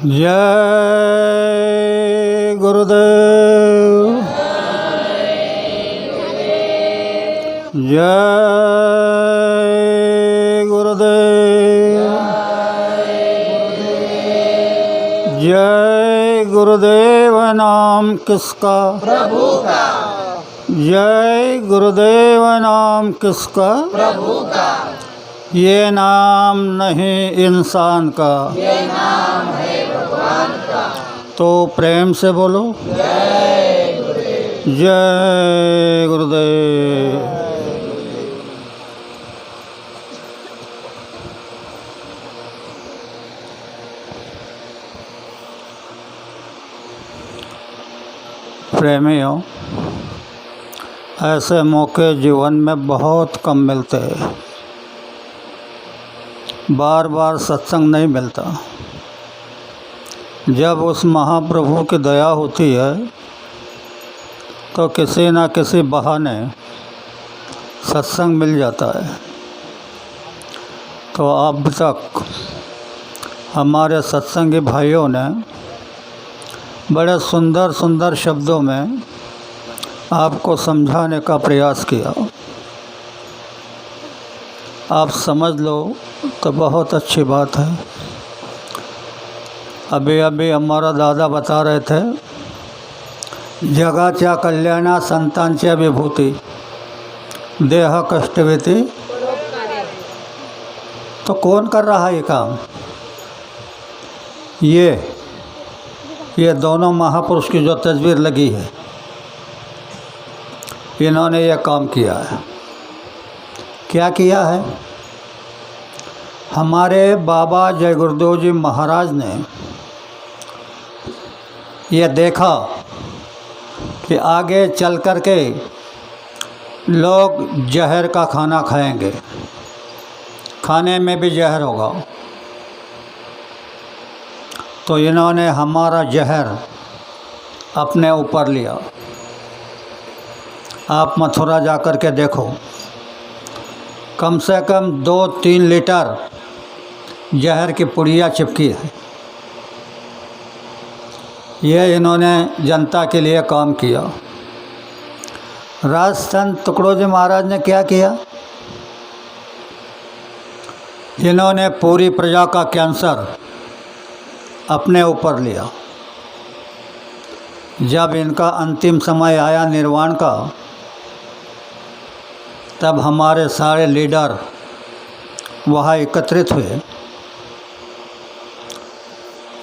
जय गुरुदेव, जय गुरुदेव, जय गुरुदेव नाम किसका? प्रभु का। जय गुरुदेव नाम किसका? प्रभु का। ये नाम नहीं इंसान का, ये नाम है भगवान का। तो प्रेम से बोलो जय गुरुदेव। जय गुरुदेव। प्रेमियों, ऐसे मौके जीवन में बहुत कम मिलते हैं। बार बार सत्संग नहीं मिलता। जब उस महाप्रभु की दया होती है तो किसी न किसी बहाने सत्संग मिल जाता है। तो अब तक हमारे सत्संगी भाइयों ने बड़े सुंदर सुंदर शब्दों में आपको समझाने का प्रयास किया। आप समझ लो तो बहुत अच्छी बात है। अभी अभी हमारा दादा बता रहे थे, जगाच्या कल्याणा संतांच्या विभूति देह कष्टविति। तो कौन कर रहा है ये काम? ये दोनों महापुरुष की जो तस्वीर लगी है, इन्होंने ये काम किया है। क्या किया है? हमारे बाबा जय गुरुदेव जी महाराज ने ये देखा कि आगे चल कर के लोग जहर का खाना खाएंगे, खाने में भी जहर होगा। तो इन्होंने हमारा जहर अपने ऊपर लिया। आप मथुरा जा कर के देखो, कम से कम 2-3 लीटर जहर की पुड़िया चिपकी है। ये इन्होंने जनता के लिए काम किया। राजस्थान तुकडोजी महाराज ने क्या किया? इन्होंने पूरी प्रजा का कैंसर अपने ऊपर लिया। जब इनका अंतिम समय आया निर्वाण का, तब हमारे सारे लीडर वहाँ एकत्रित हुए।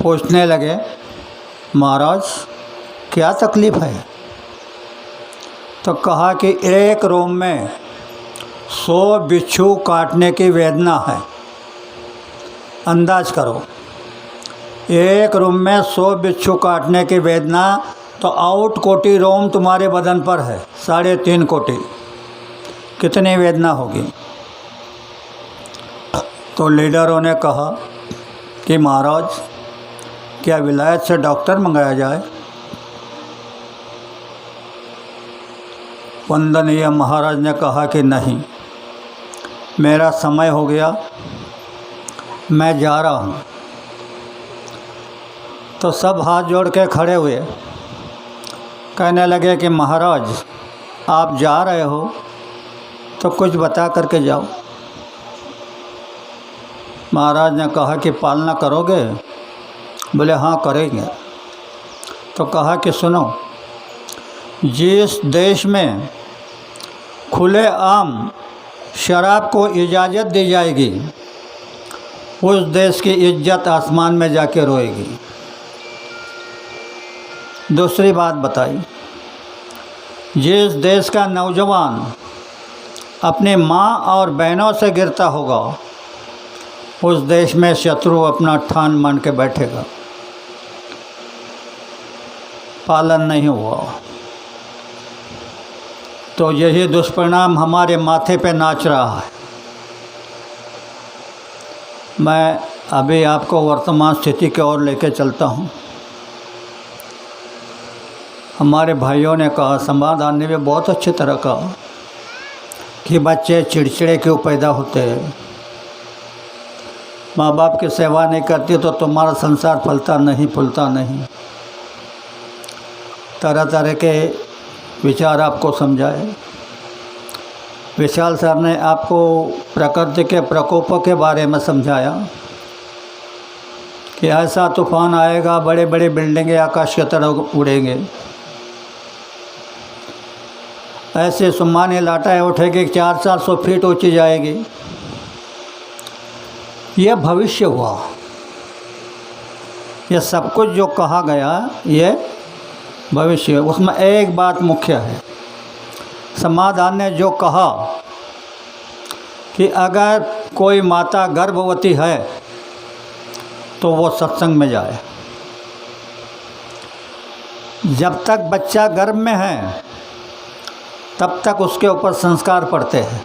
पूछने लगे, महाराज क्या तकलीफ़ है? तो कहा कि एक रोम में 100 बिच्छू काटने की वेदना है। अंदाज करो, एक रूम में 100 बिच्छू काटने की वेदना, तो आउट कोटि रोम तुम्हारे बदन पर है, 3.5 कोटि। कितनी वेदना होगी? तो लीडरों ने कहा कि महाराज क्या विलायत से डॉक्टर मंगाया जाए? वंदनीय महाराज ने कहा कि नहीं, मेरा समय हो गया, मैं जा रहा हूँ। तो सब हाथ जोड़ के खड़े हुए, कहने लगे कि महाराज आप जा रहे हो तो कुछ बता करके जाओ। महाराज ने कहा कि पालना करोगे? बोले हाँ करेंगे। तो कहा कि सुनो, जिस देश में खुले आम शराब को इजाज़त दी जाएगी, उस देश की इज्जत आसमान में जाके रोएगी। दूसरी बात बताई, जिस देश का नौजवान अपनी माँ और बहनों से गिरता होगा, उस देश में शत्रु अपना ठान मान के बैठेगा। पालन नहीं हुआ तो यही दुष्परिणाम हमारे माथे पे नाच रहा है। मैं अभी आपको वर्तमान स्थिति की ओर लेके चलता हूँ। हमारे भाइयों ने कहा, समाधान ने भी बहुत अच्छी तरह कहा कि बच्चे चिड़चिड़े क्यों पैदा होते हैं। माँ बाप की सेवा नहीं करती तो तुम्हारा संसार फलता नहीं, फूलता नहीं। तरह तरह के विचार आपको समझाए। विशाल सर ने आपको प्रकृति के प्रकोपों के बारे में समझाया कि ऐसा तूफान आएगा, बड़े बड़े बिल्डिंगें आकाश की तरफ उड़ेंगे, ऐसे सुमानी लाटाएँ उठेगी 400-400 फीट ऊंची जाएगी। यह भविष्य हुआ। यह सब कुछ जो कहा गया ये भविष्य। उसमें एक बात मुख्य है, समाधान ने जो कहा कि अगर कोई माता गर्भवती है तो वो सत्संग में जाए। जब तक बच्चा गर्भ में है तब तक उसके ऊपर संस्कार पड़ते हैं।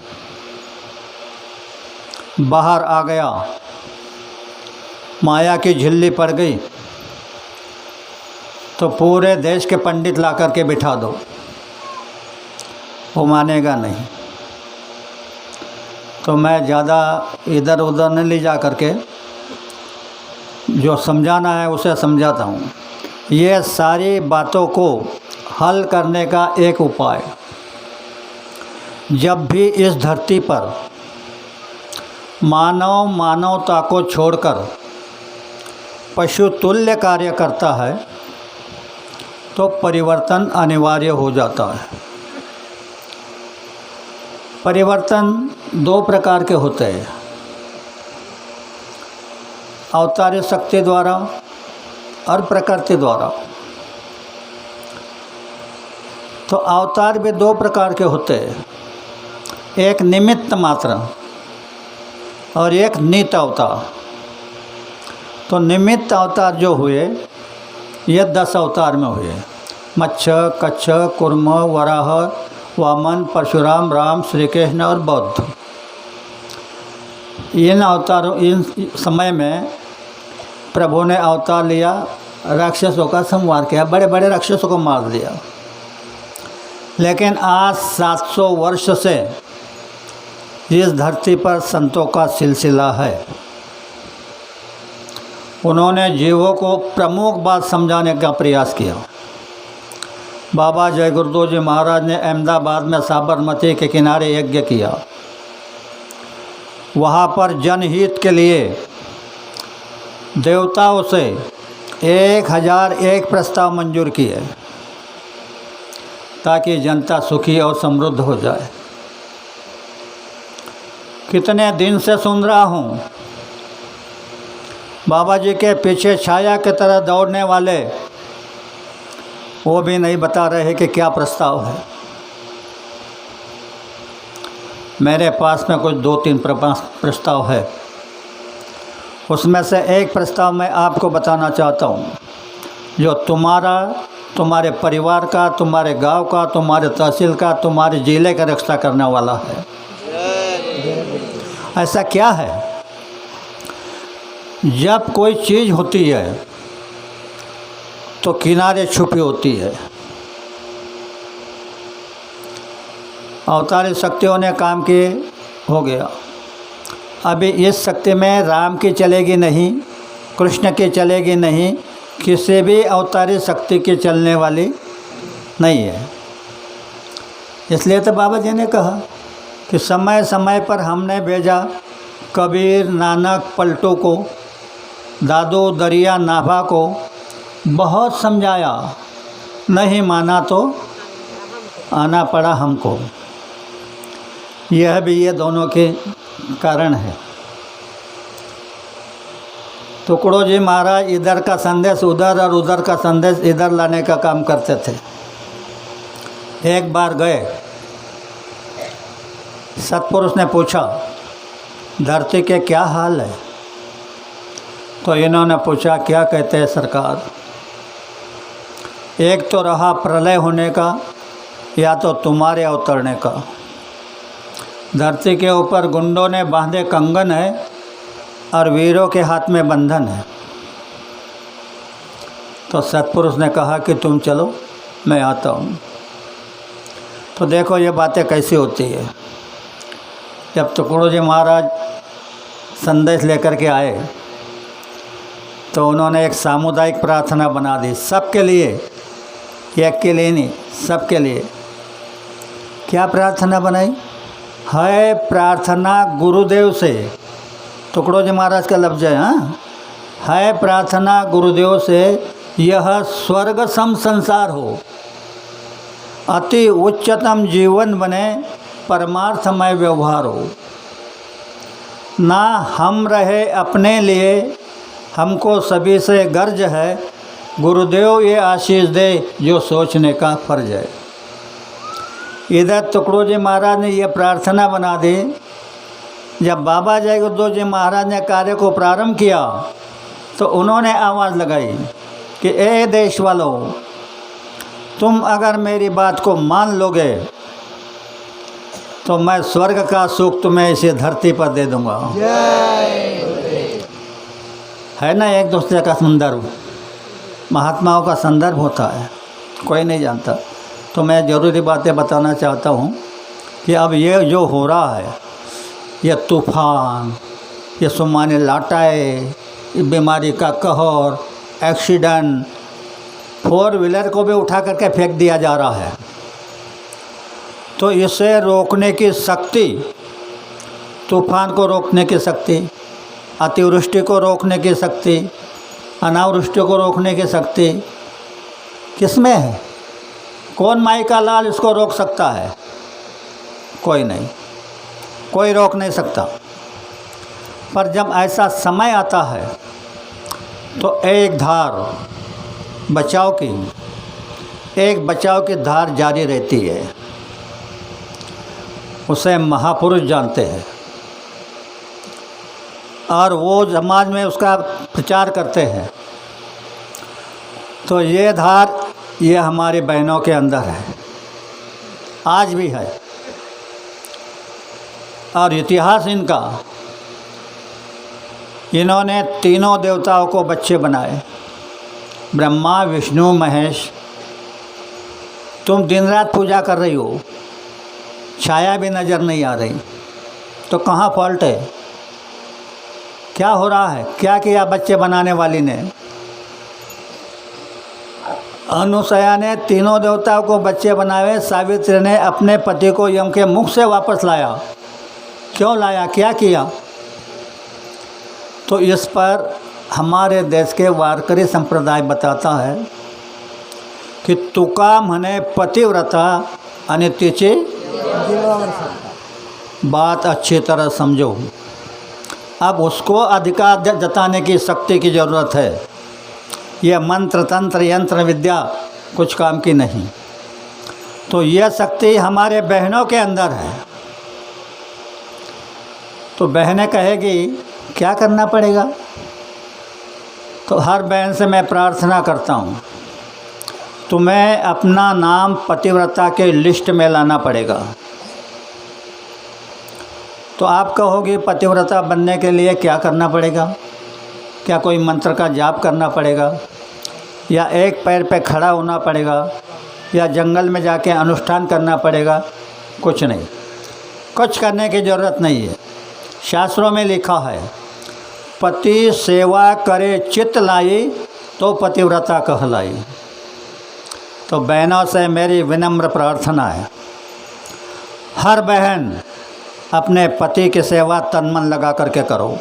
बाहर आ गया, माया की झिल्ली पड़ गई तो पूरे देश के पंडित ला करके बिठा दो, वो मानेगा नहीं। तो मैं ज़्यादा इधर उधर नहीं ले जा करके जो समझाना है उसे समझाता हूँ। ये सारी बातों को हल करने का एक उपाय, जब भी इस धरती पर मानव मानवता को छोड़कर पशु तुल्य कार्य करता है तो परिवर्तन अनिवार्य हो जाता है। परिवर्तन दो प्रकार के होते हैं, अवतारी शक्ति द्वारा और प्रकृति द्वारा। तो अवतार भी दो प्रकार के होते हैं, एक निमित्त मात्र और एक नित अवतार। तो निमित्त अवतार जो हुए ये 10 अवतार में हुए, मत्स्य, कच्छ, कूर्म, वराह, वामन, परशुराम, राम, श्री कृष्ण और बौद्ध। इन अवतारों, इन समय में प्रभु ने अवतार लिया, राक्षसों का संहार किया, बड़े बड़े राक्षसों को मार दिया। लेकिन आज 700 वर्ष से इस धरती पर संतों का सिलसिला है। उन्होंने जीवों को प्रमुख बात समझाने का प्रयास किया। बाबा जय गुरुदेव जी महाराज ने अहमदाबाद में साबरमती के किनारे यज्ञ किया। वहाँ पर जनहित के लिए देवताओं से 1001 प्रस्ताव मंजूर किए ताकि जनता सुखी और समृद्ध हो जाए। कितने दिन से सुन रहा हूँ, बाबा जी के पीछे छाया की तरह दौड़ने वाले वो भी नहीं बता रहे कि क्या प्रस्ताव है। मेरे पास में कुछ 2-3 प्रस्ताव है। उसमें से एक प्रस्ताव मैं आपको बताना चाहता हूँ, जो तुम्हारे परिवार का, तुम्हारे गांव का, तुम्हारे तहसील का, तुम्हारे जिले का रक्षा करने वाला है। ऐसा क्या है? जब कोई चीज़ होती है तो किनारे छुपी होती है। अवतारी शक्तियों ने काम किए, हो गया। अभी इस शक्ति में राम की चलेगी नहीं, कृष्ण की चलेगी नहीं, किसी भी अवतारी शक्ति की चलने वाली नहीं है। इसलिए तो बाबा जी ने कहा कि समय समय पर हमने भेजा कबीर, नानक, पलटू को, दादू, दरिया, नाभा को बहुत समझाया, नहीं माना तो आना पड़ा हमको। यह भी ये दोनों के कारण है। टुकड़ो जी महाराज इधर का संदेश उधर और उधर का संदेश इधर लाने का काम करते थे। एक बार गए, सतपुरुष ने पूछा धरती के क्या हाल है? तो इन्होंने पूछा क्या कहते हैं सरकार? एक तो रहा प्रलय होने का, या तो तुम्हारे अवतरने का। धरती के ऊपर गुंडों ने बांधे कंगन है और वीरों के हाथ में बंधन है। तो सतपुरुष ने कहा कि तुम चलो, मैं आता हूँ। तो देखो ये बातें कैसी होती है। जब टुकड़ो जी महाराज संदेश लेकर के आए तो उन्होंने एक सामुदायिक प्रार्थना बना दी सबके लिए, एक के लिए नहीं, सबके लिए। क्या प्रार्थना बनाई? है प्रार्थना गुरुदेव से, टुकड़ो जी महाराज का लफ्ज़ है। हाँ, है प्रार्थना गुरुदेव से यह स्वर्ग सम संसार हो, अति उच्चतम जीवन बने, परमार्थमय व्यवहार हो। ना हम रहे अपने लिए, हमको सभी से गर्ज है, गुरुदेव ये आशीष दे जो सोचने का फर्ज है। इधर टुकड़ो जी महाराज ने ये प्रार्थना बना दी। जब बाबा जय गुरुदेव जी महाराज ने कार्य को प्रारंभ किया तो उन्होंने आवाज़ लगाई कि ए देश वालों, तुम अगर मेरी बात को मान लोगे तो मैं स्वर्ग का सुख तुम्हें इसी धरती पर दे दूंगा। जय गुरुदेव। है ना एक दूसरे का संदर्भ, महात्माओं का संदर्भ होता है, कोई नहीं जानता। तो मैं ज़रूरी बातें बताना चाहता हूँ कि अब ये जो हो रहा है, ये तूफ़ान, ये सुमाने लाटाए, बीमारी का कहर, एक्सीडेंट, 4 व्हीलर को भी उठा करके फेंक दिया जा रहा है। तो इसे रोकने की शक्ति, तूफ़ान को रोकने की शक्ति, अतिवृष्टि को रोकने की शक्ति, अनावृष्टि को रोकने की शक्ति किसमें है? कौन माई का लाल इसको रोक सकता है? कोई नहीं, कोई रोक नहीं सकता। पर जब ऐसा समय आता है तो एक धार बचाव की, एक बचाव की धार जारी रहती है। उसे महापुरुष जानते हैं और वो समाज में उसका प्रचार करते हैं। तो ये धार, ये हमारी बहनों के अंदर है, आज भी है। और इतिहास इनका, इन्होंने तीनों देवताओं को बच्चे बनाए, ब्रह्मा विष्णु महेश। तुम दिन रात पूजा कर रही हो, छाया भी नज़र नहीं आ रही, तो कहाँ फॉल्ट है? क्या हो रहा है? क्या किया बच्चे बनाने वाली ने? अनुसया ने तीनों देवताओं को बच्चे बनाए, सावित्री ने अपने पति को यम के मुख से वापस लाया। क्यों लाया? क्या किया? तो इस पर हमारे देश के वारकरी संप्रदाय बताता है कि तुका मने पतिव्रता आणि तिची बात अच्छी तरह समझो। अब उसको अधिकार जताने की शक्ति की ज़रूरत है। यह मंत्र तंत्र यंत्र विद्या कुछ काम की नहीं। तो यह शक्ति हमारे बहनों के अंदर है। तो बहनें कहेगी क्या करना पड़ेगा? तो हर बहन से मैं प्रार्थना करता हूँ, तुम्हें अपना नाम पतिव्रता के लिस्ट में लाना पड़ेगा। तो आप कहोगे पतिव्रता बनने के लिए क्या करना पड़ेगा? क्या कोई मंत्र का जाप करना पड़ेगा, या एक पैर पे खड़ा होना पड़ेगा, या जंगल में जाके अनुष्ठान करना पड़ेगा? कुछ नहीं, कुछ करने की ज़रूरत नहीं है। शास्त्रों में लिखा है, पति सेवा करे चित्त लाई तो पतिव्रता कहलाई। तो बहनों से मेरी विनम्र प्रार्थना है, हर बहन अपने पति की सेवा तन मन लगा करके करो।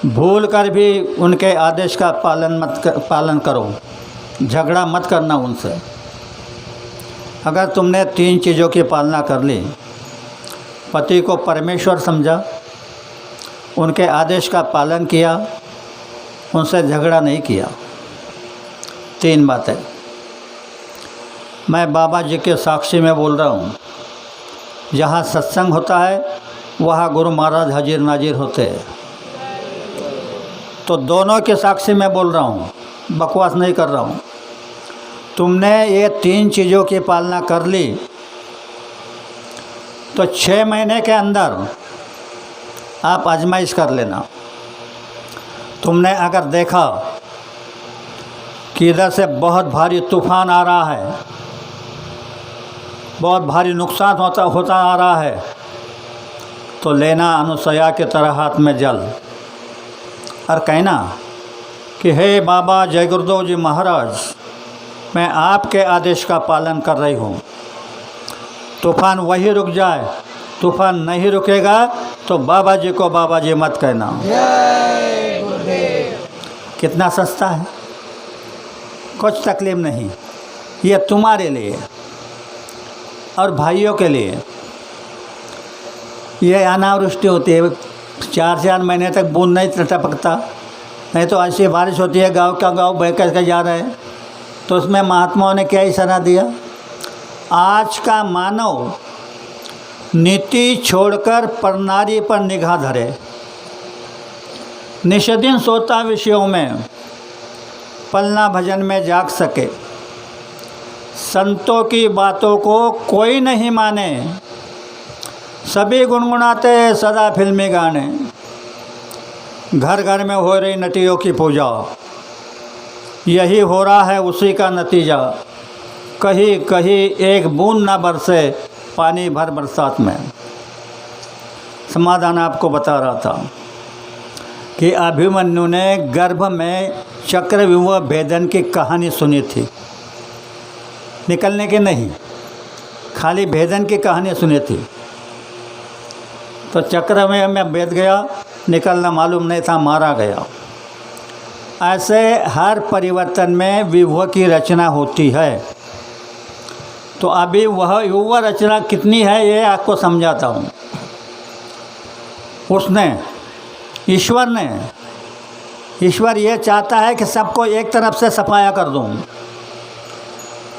भूल कर भी उनके आदेश का पालन करो, झगड़ा मत करना उनसे। अगर तुमने 3 चीज़ों की पालना कर ली, पति को परमेश्वर समझा, उनके आदेश का पालन किया, उनसे झगड़ा नहीं किया, 3 बातें। मैं बाबा जी के साक्षी में बोल रहा हूँ, जहाँ सत्संग होता है वहाँ गुरु महाराज हाजिर नाजिर होते हैं। तो दोनों के साक्षी में बोल रहा हूँ, बकवास नहीं कर रहा हूँ। तुमने ये 3 चीज़ों की पालना कर ली तो 6 महीने के अंदर आप आजमाइश कर लेना। तुमने अगर देखा कि इधर से बहुत भारी तूफ़ान आ रहा है, बहुत भारी नुकसान होता आ रहा है, तो लेना अनुसया के तरह हाथ में जल और कहना कि हे बाबा जय गुरुदेव जी महाराज, मैं आपके आदेश का पालन कर रही हूँ। तूफ़ान वही रुक जाए, तूफ़ान नहीं रुकेगा तो बाबा जी को बाबा जी मत कहना। जय गुरुदेव। कितना सस्ता है, कुछ तकलीफ नहीं। ये तुम्हारे लिए और भाइयों के लिए। ये अनावृष्टि होती है, 4 महीने तक बूंद नहीं टपकता, नहीं तो ऐसी बारिश होती है, गांव का गांव बह कर जा रहे हैं। तो उसमें महात्माओं ने क्या इशारा दिया? आज का मानव नीति छोड़कर परनारी पर निगाह धरे, निष्दिन सोता विषयों में, पलना भजन में जाग सके, संतों की बातों को कोई नहीं माने, सभी गुनगुनाते सदा फिल्मी गाने, घर घर में हो रही नटियों की पूजा, यही हो रहा है उसी का नतीजा, कहीं कहीं एक बूंद ना बरसे पानी भर बरसात में। समाधान आपको बता रहा था कि अभिमन्यु ने गर्भ में चक्रव्यूह भेदन की कहानी सुनी थी, निकलने की नहीं, खाली भेदन की कहानी सुनी थी। तो चक्र में मैं भेद गया, निकलना मालूम नहीं था, मारा गया। ऐसे हर परिवर्तन में विभव की रचना होती है। तो अभी वह युवा रचना कितनी है ये आपको समझाता हूँ। उसने ईश्वर ये चाहता है कि सबको एक तरफ से सफाया कर दूँ,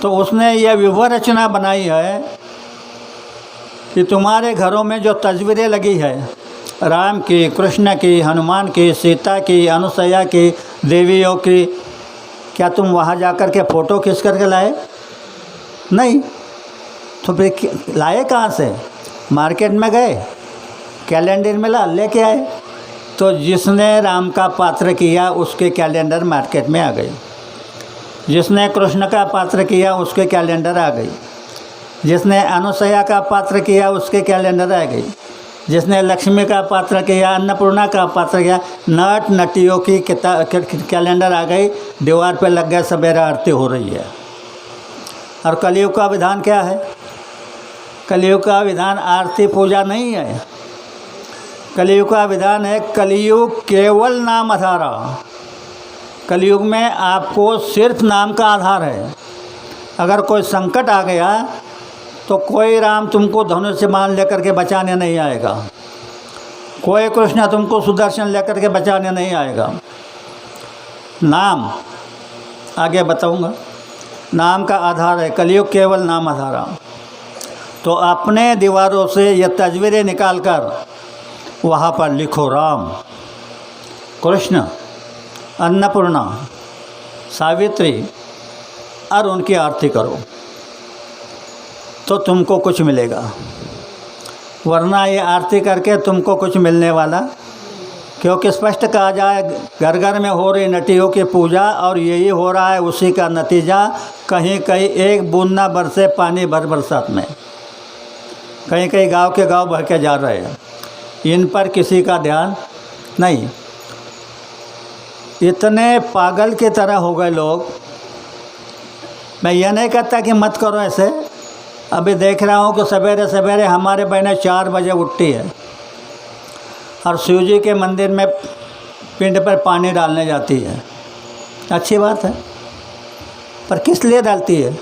तो उसने यह विभव रचना बनाई है कि तुम्हारे घरों में जो तस्वीरें लगी है, राम की, कृष्ण की, हनुमान की, सीता की, अनुसया की, देवियों की, क्या तुम वहाँ जाकर के फ़ोटो खींच करके लाए? नहीं। तो फिर लाए कहाँ से? मार्केट में गए, कैलेंडर में लेके आए। तो जिसने राम का पात्र किया उसके कैलेंडर मार्केट में आ गई, जिसने कृष्ण का पात्र किया उसके कैलेंडर आ गई, जिसने अनुसया का पात्र किया उसके कैलेंडर आ गई, जिसने लक्ष्मी का पात्र किया, अन्नपूर्णा का पात्र किया, नट नटियों की कैलेंडर आ गई, दीवार पे लग गए, सवेरा आरती हो रही है। और कलयुग का विधान क्या है? कलयुग का विधान आरती पूजा नहीं है। कलयुग का विधान है कलयुग केवल नाम आधारा। कलयुग में आपको सिर्फ नाम का आधार है। अगर कोई संकट आ गया तो कोई राम तुमको धनुष से बाण लेकर के बचाने नहीं आएगा, कोई कृष्ण तुमको सुदर्शन लेकर के बचाने नहीं आएगा। नाम आगे बताऊंगा, नाम का आधार है। कलयुग केवल नाम आधारा। तो अपने दीवारों से ये तस्वीरें निकाल कर वहाँ पर लिखो राम, कृष्ण, अन्नपूर्णा, सावित्री और उनकी आरती करो, तो तुमको कुछ मिलेगा। वरना ये आरती करके तुमको कुछ मिलने वाला, क्योंकि स्पष्ट कहा जाए घर घर में हो रही नटियों की पूजा और यही हो रहा है उसी का नतीजा, कहीं कहीं एक बूंद ना बरसे पानी भर बरसात में, कहीं कहीं गांव के गांव बह के जा रहे हैं। इन पर किसी का ध्यान नहीं। इतने पागल की तरह हो गए लोग। मैं ये नहीं कहता कि मत करो ऐसे। अभी देख रहा हूँ कि सवेरे सवेरे हमारे बहनें 4 बजे उठती है और शिव जी के मंदिर में पिंड पर पानी डालने जाती है। अच्छी बात है, पर किस लिए डालती है?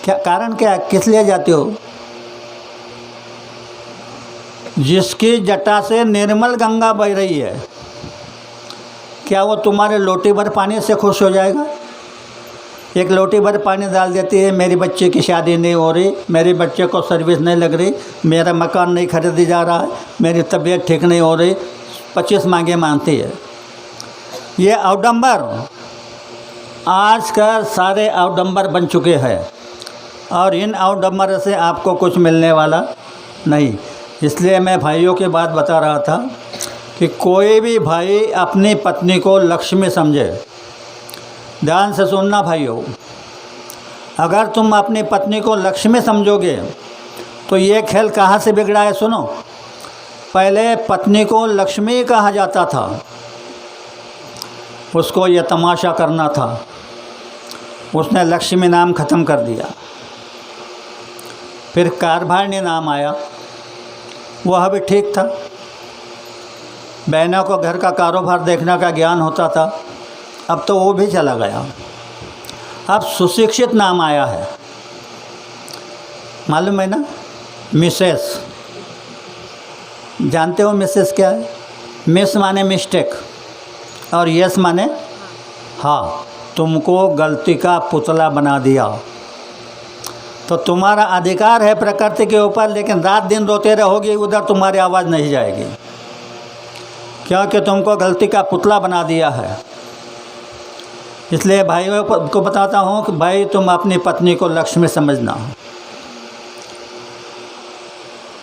क्या कारण, क्या किस लिए जाती हो? जिसकी जटा से निर्मल गंगा बह रही है, क्या वो तुम्हारे लोटी भर पानी से खुश हो जाएगा? एक लोटी भर पानी डाल देती है, मेरी बच्चे की शादी नहीं हो रही, मेरे बच्चे को सर्विस नहीं लग रही, मेरा मकान नहीं खरीदी जा रहा है, मेरी तबीयत ठीक नहीं हो रही, 25 मांगे मांगती है। ये अवडंबर आजकल सारे अवडंबर बन चुके हैं और इन अवडंबर से आपको कुछ मिलने वाला नहीं। इसलिए मैं भाइयों की बात बता रहा था कि कोई भी भाई अपनी पत्नी को लक्ष्मी समझे। ध्यान से सुनना भाइयों, अगर तुम अपनी पत्नी को लक्ष्मी समझोगे तो ये खेल कहाँ से बिगड़ा है सुनो। पहले पत्नी को लक्ष्मी कहा जाता था, उसको ये तमाशा करना था, उसने लक्ष्मी नाम ख़त्म कर दिया। फिर कारभारिणी नाम आया, वह भी ठीक था, बहनों को घर का कारोबार देखने का ज्ञान होता था, अब तो वो भी चला गया। अब सुशिक्षित नाम आया है, मालूम है ना, मिसेस। जानते हो मिसेस क्या है? मिस माने मिस्टेक और यस माने हाँ, तुमको गलती का पुतला बना दिया। तो तुम्हारा अधिकार है प्रकृति के ऊपर, लेकिन रात दिन रोते रहोगे, उधर तुम्हारी आवाज़ नहीं जाएगी, क्योंकि तुमको गलती का पुतला बना दिया है। इसलिए भाइयों को बताता हूँ कि भाई तुम अपनी पत्नी को लक्ष्मी समझना,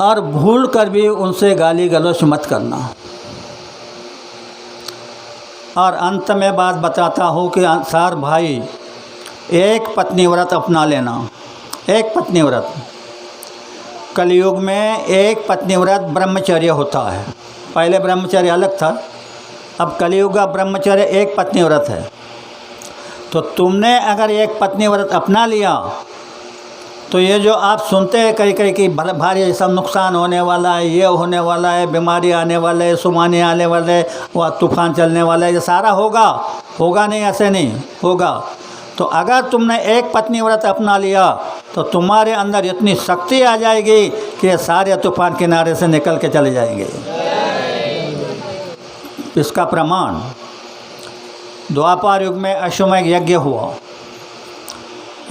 और भूल कर भी उनसे गाली गलौज मत करना। और अंत में बात बताता हूँ कि सार भाई, एक पत्नी व्रत अपना लेना, एक पत्नी व्रत। कलयुग में एक पत्नी व्रत ब्रह्मचर्य होता है, पहले ब्रह्मचर्य अलग था, अब कलयुग का ब्रह्मचर्य एक पत्नी व्रत है। तो तुमने अगर एक पत्नी व्रत अपना लिया तो ये जो आप सुनते हैं कहीं कहीं कि भारी सब नुकसान होने वाला है, ये होने वाला है, बीमारी आने वाले है, सुमाने आने वाले है, वह तूफान चलने वाला है, ये सारा होगा नहीं, ऐसे नहीं होगा। तो अगर तुमने एक पत्नी व्रत अपना लिया तो तुम्हारे अंदर इतनी शक्ति आ जाएगी कि ये सारे तूफान किनारे से निकल के चले जाएंगे। इसका प्रमाण द्वापर युग में अश्वमेध यज्ञ हुआ।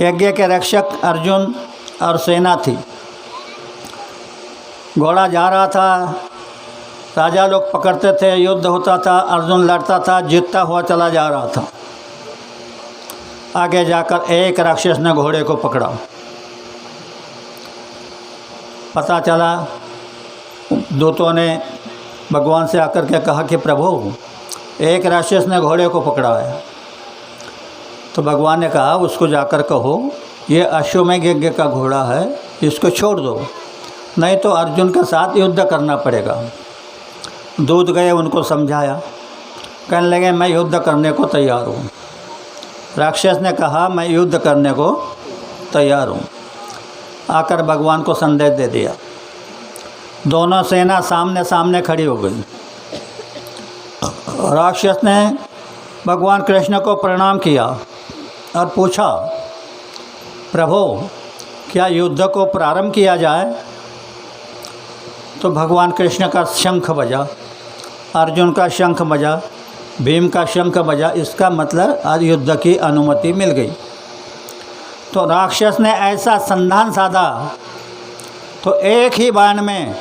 यज्ञ के रक्षक अर्जुन और सेना थी। घोड़ा जा रहा था, राजा लोग पकड़ते थे, युद्ध होता था, अर्जुन लड़ता था, जीतता हुआ चला जा रहा था। आगे जाकर एक राक्षस ने घोड़े को पकड़ा। पता चला, दूतों ने भगवान से आकर के कहा कि प्रभु, एक राक्षस ने घोड़े को पकड़ा है। तो भगवान ने कहा उसको जाकर कहो ये अश्वमेध यज्ञ का घोड़ा है, इसको छोड़ दो, नहीं तो अर्जुन के साथ युद्ध करना पड़ेगा। दूत गए, उनको समझाया, कहने लगे मैं युद्ध करने को तैयार हूँ। राक्षस ने कहा मैं युद्ध करने को तैयार हूँ। आकर भगवान को संदेश दे दिया। दोनों सेना सामने सामने खड़ी हो गई। राक्षस ने भगवान कृष्ण को प्रणाम किया और पूछा, प्रभु क्या युद्ध को प्रारंभ किया जाए? तो भगवान कृष्ण का शंख बजा, अर्जुन का शंख बजा, भीम का शंख बजा, इसका मतलब आज युद्ध की अनुमति मिल गई। तो राक्षस ने ऐसा संधान साधा तो एक ही बाण में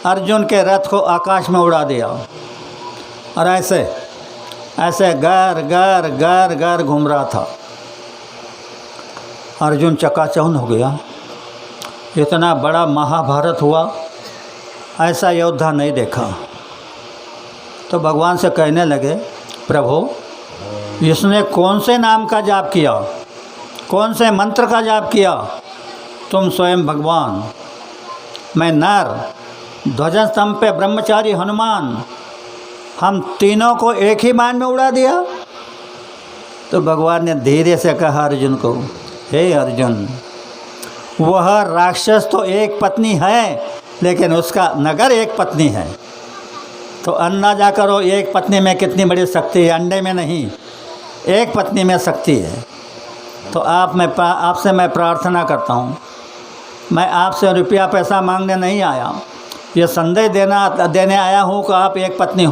अर्जुन के रथ को आकाश में उड़ा दिया, और ऐसे ऐसे गर गर गर गर घूम रहा था। अर्जुन चकाचौंध हो गया, इतना बड़ा महाभारत हुआ, ऐसा योद्धा नहीं देखा। तो भगवान से कहने लगे, प्रभु इसने कौन से नाम का जाप किया, कौन से मंत्र का जाप किया? तुम स्वयं भगवान, मैं नर, ध्वजस्तंभ पे ब्रह्मचारी हनुमान, हम तीनों को एक ही बाण में उड़ा दिया। तो भगवान ने धीरे से कहा अर्जुन को, हे अर्जुन, वह राक्षस तो एक पत्नी है, लेकिन उसका नगर एक पत्नी है। तो अंदाजा करो एक पत्नी में कितनी बड़ी शक्ति है, अंडे में नहीं, एक पत्नी में शक्ति है। तो आपसे मैं प्रार्थना करता हूँ, मैं आपसे रुपया पैसा मांगने नहीं आया, ये संदेश देने आया हूँ कि आप एक पत्नी हो।